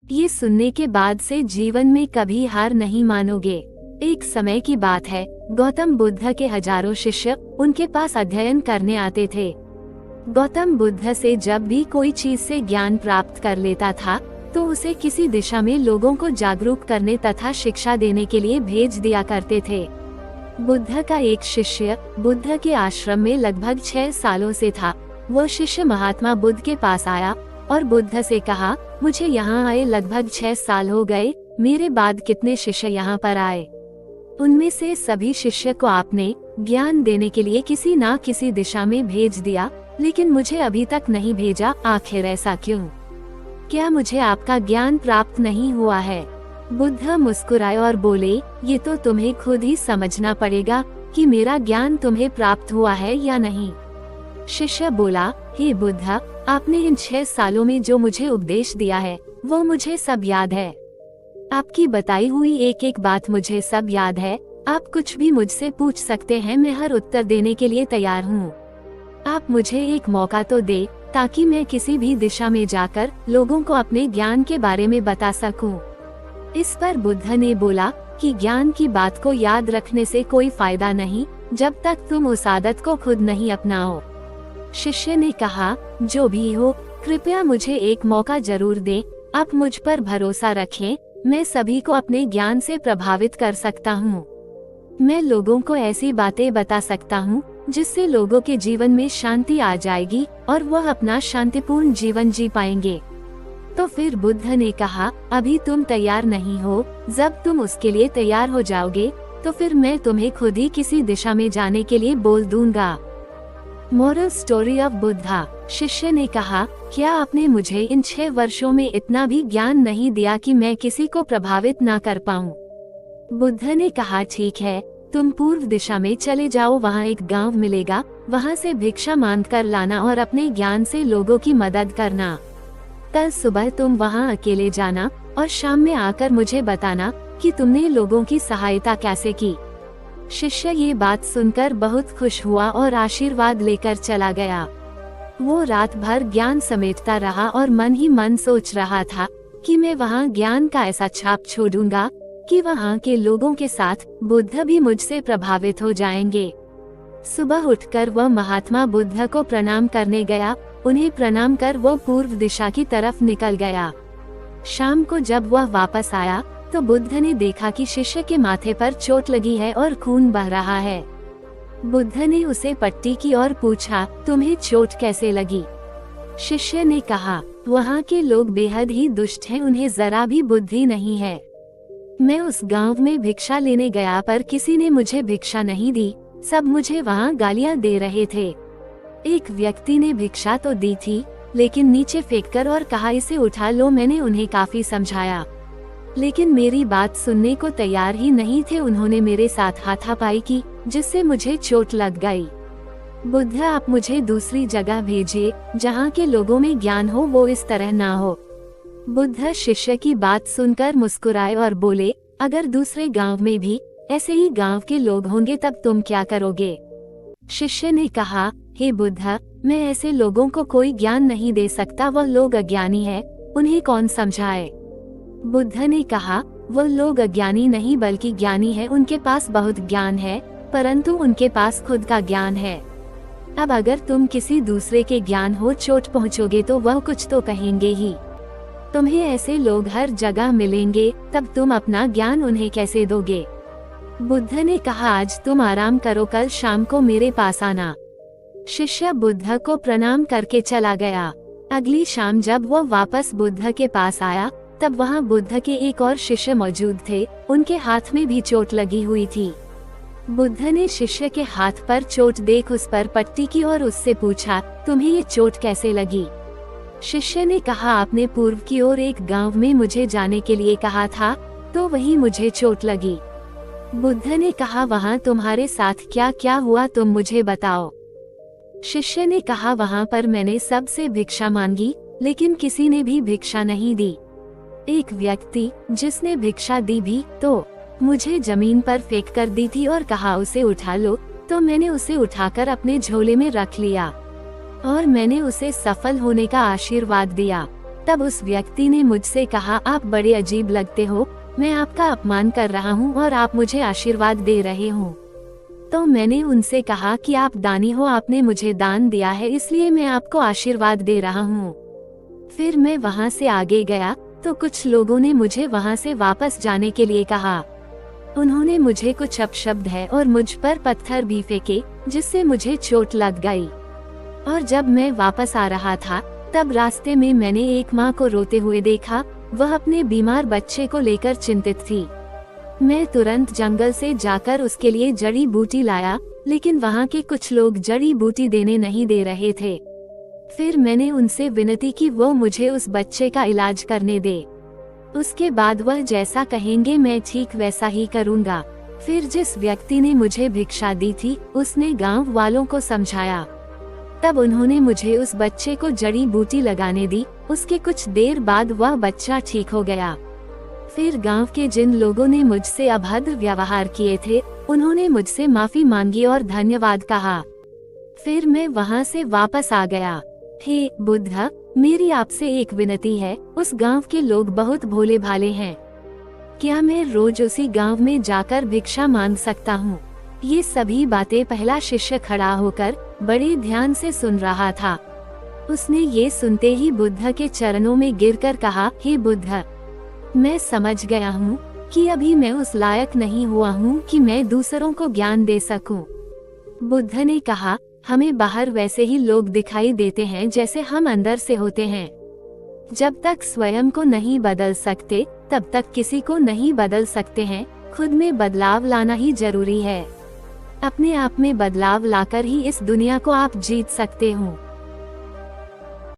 ये सुनने के बाद से जीवन में कभी हार नहीं मानोगे। एक समय की बात है, गौतम बुद्ध के हजारों शिष्य उनके पास अध्ययन करने आते थे। गौतम बुद्ध से जब भी कोई चीज से ज्ञान प्राप्त कर लेता था तो उसे किसी दिशा में लोगों को जागरूक करने तथा शिक्षा देने के लिए भेज दिया करते थे। बुद्ध का एक शिष्य बुद्ध के आश्रम में लगभग 6 सालों से था। वो शिष्य महात्मा बुद्ध के पास आया और बुद्ध से कहा, मुझे यहाँ आए लगभग 6 साल हो गए, मेरे बाद कितने शिष्य यहाँ पर आए? उनमें से सभी शिष्य को आपने ज्ञान देने के लिए किसी न किसी दिशा में भेज दिया, लेकिन मुझे अभी तक नहीं भेजा, आखिर ऐसा क्यों? क्या मुझे आपका ज्ञान प्राप्त नहीं हुआ है? बुद्ध मुस्कुराए और बोले, ये तो तुम्हें खुद ही समझना पड़ेगा कि मेरा ज्ञान तुम्हें प्राप्त हुआ है या नहीं। शिष्य बोला, हे बुद्ध, आपने इन 6 सालों में जो मुझे उपदेश दिया है वो मुझे सब याद है। आपकी बताई हुई एक एक बात मुझे सब याद है। आप कुछ भी मुझसे पूछ सकते हैं, मैं हर उत्तर देने के लिए तैयार हूँ। आप मुझे एक मौका तो दे ताकि मैं किसी भी दिशा में जाकर लोगों को अपने ज्ञान के बारे में बता सकूं। इस पर बुद्ध ने बोला कि ज्ञान की बात को याद रखने से कोई फायदा नहीं जब तक तुम उस आदत को खुद नहीं अपनाओ। शिष्य ने कहा, जो भी हो, कृपया मुझे एक मौका जरूर दें। आप मुझ पर भरोसा रखें, मैं सभी को अपने ज्ञान से प्रभावित कर सकता हूँ। मैं लोगों को ऐसी बातें बता सकता हूँ जिससे लोगों के जीवन में शांति आ जाएगी और वह अपना शांतिपूर्ण जीवन जी पाएंगे। तो फिर बुद्ध ने कहा, अभी तुम तैयार नहीं हो, जब तुम उसके लिए तैयार हो जाओगे तो फिर मैं तुम्हें खुद ही किसी दिशा में जाने के लिए बोल दूंगा। Moral story of Buddha. शिष्य ने कहा, क्या आपने मुझे इन 6 वर्षों में इतना भी ज्ञान नहीं दिया कि मैं किसी को प्रभावित ना कर पाऊं? बुद्ध ने कहा, ठीक है, तुम पूर्व दिशा में चले जाओ, वहाँ एक गांव मिलेगा, वहाँ से भिक्षा मांग कर लाना और अपने ज्ञान से लोगों की मदद करना। कल सुबह तुम वहाँ अकेले जाना और शाम में आकर मुझे बताना कि तुमने लोगों की सहायता कैसे की। शिष्य ये बात सुनकर बहुत खुश हुआ और आशीर्वाद लेकर चला गया। वो रात भर ज्ञान समेटता रहा और मन ही मन सोच रहा था कि मैं वहाँ ज्ञान का ऐसा छाप छोड़ूंगा कि वहाँ के लोगों के साथ बुद्ध भी मुझसे प्रभावित हो जाएंगे। सुबह उठकर वह महात्मा बुद्ध को प्रणाम करने गया। उन्हें प्रणाम कर वो पूर्व दिशा की तरफ निकल गया। शाम को जब वह वापस आया तो बुद्ध ने देखा कि शिष्य के माथे पर चोट लगी है और खून बह रहा है। बुद्ध ने उसे पट्टी की और पूछा, तुम्हें चोट कैसे लगी? शिष्य ने कहा, वहाँ के लोग बेहद ही दुष्ट हैं, उन्हें जरा भी बुद्धि नहीं है। मैं उस गांव में भिक्षा लेने गया पर किसी ने मुझे भिक्षा नहीं दी, सब मुझे वहाँ गालियाँ दे रहे थे। एक व्यक्ति ने भिक्षा तो दी थी लेकिन नीचे फेंककर और कहा, इसे उठा लो। मैंने उन्हें काफी समझाया लेकिन मेरी बात सुनने को तैयार ही नहीं थे। उन्होंने मेरे साथ हाथापाई की जिससे मुझे चोट लग गई। बुद्ध, आप मुझे दूसरी जगह भेजिए जहाँ के लोगों में ज्ञान हो, वो इस तरह ना हो। बुद्ध शिष्य की बात सुनकर मुस्कुराए और बोले, अगर दूसरे गांव में भी ऐसे ही गांव के लोग होंगे तब तुम क्या करोगे? शिष्य ने कहा, हे बुद्ध, मैं ऐसे लोगों को कोई ज्ञान नहीं दे सकता, वह लोग अज्ञानी है, उन्हें कौन समझाए? बुद्ध ने कहा, वह लोग अज्ञानी नहीं बल्कि ज्ञानी है, उनके पास बहुत ज्ञान है परंतु उनके पास खुद का ज्ञान है। अब अगर तुम किसी दूसरे के ज्ञान हो चोट पहुँचोगे तो वह कुछ तो कहेंगे ही। तुम्हें ऐसे लोग हर जगह मिलेंगे, तब तुम अपना ज्ञान उन्हें कैसे दोगे? बुद्ध ने कहा, आज तुम आराम करो, कल शाम को मेरे पास आना। शिष्य बुद्ध को प्रणाम करके चला गया। अगली शाम जब वह वापस बुद्ध के पास आया तब वहाँ बुद्ध के एक और शिष्य मौजूद थे। उनके हाथ में भी चोट लगी हुई थी। बुद्ध ने शिष्य के हाथ पर चोट देख उस पर पट्टी की और उससे पूछा, तुम्हें ये चोट कैसे लगी? शिष्य ने कहा, आपने पूर्व की ओर एक गांव में मुझे जाने के लिए कहा था तो वहीं मुझे चोट लगी। बुद्ध ने कहा, वहाँ तुम्हारे साथ क्या क्या हुआ, तुम मुझे बताओ। शिष्य ने कहा, वहाँ पर मैंने सबसे भिक्षा मांगी लेकिन किसी ने भी भिक्षा नहीं दी। एक व्यक्ति जिसने भिक्षा दी भी तो मुझे जमीन पर फेंक कर दी थी और कहा, उसे उठा लो, तो मैंने उसे उठाकर अपने झोले में रख लिया और मैंने उसे सफल होने का आशीर्वाद दिया। तब उस व्यक्ति ने मुझसे कहा, आप बड़े अजीब लगते हो, मैं आपका अपमान कर रहा हूँ और आप मुझे आशीर्वाद दे रहे हो। तो मैंने उनसे कहा कि आप दानी हो, आपने मुझे दान दिया है, इसलिए मैं आपको आशीर्वाद दे रहा हूँ। फिर मैं वहाँ से आगे गया तो कुछ लोगों ने मुझे वहाँ से वापस जाने के लिए कहा। उन्होंने मुझे कुछ अपशब्द है और मुझ पर पत्थर भी फेंके, जिससे मुझे चोट लग गई। और जब मैं वापस आ रहा था तब रास्ते में मैंने एक माँ को रोते हुए देखा। वह अपने बीमार बच्चे को लेकर चिंतित थी। मैं तुरंत जंगल से जाकर उसके लिए जड़ी बूटी लाया, लेकिन वहाँ के कुछ लोग जड़ी बूटी देने नहीं दे रहे थे। फिर मैंने उनसे विनती की वो मुझे उस बच्चे का इलाज करने दे। उसके बाद वह जैसा कहेंगे मैं ठीक वैसा ही करूँगा। फिर जिस व्यक्ति ने मुझे भिक्षा दी थी उसने गांव वालों को समझाया। तब उन्होंने मुझे उस बच्चे को जड़ी बूटी लगाने दी। उसके कुछ देर बाद वह बच्चा ठीक हो गया। फिर गांव के जिन लोगों ने मुझसे अभद्र व्यवहार किए थे उन्होंने मुझसे माफी मांगी और धन्यवाद कहा। फिर मैं वहां से वापस आ गया। हे बुद्ध, मेरी आपसे एक विनती है, उस गांव के लोग बहुत भोले भाले हैं। क्या मैं रोज उसी गांव में जाकर भिक्षा मांग सकता हूँ? ये सभी बातें पहला शिष्य खड़ा होकर बड़े ध्यान से सुन रहा था। उसने ये सुनते ही बुद्ध के चरणों में गिरकर कहा, हे बुद्ध, मैं समझ गया हूँ कि अभी मैं उस लायक नहीं हुआ हूँ कि मैं दूसरों को ज्ञान दे सकूं। बुद्ध ने कहा, हमें बाहर वैसे ही लोग दिखाई देते हैं जैसे हम अंदर से होते हैं। जब तक स्वयं को नहीं बदल सकते तब तक किसी को नहीं बदल सकते हैं। खुद में बदलाव लाना ही जरूरी है। अपने आप में बदलाव लाकर ही इस दुनिया को आप जीत सकते हो।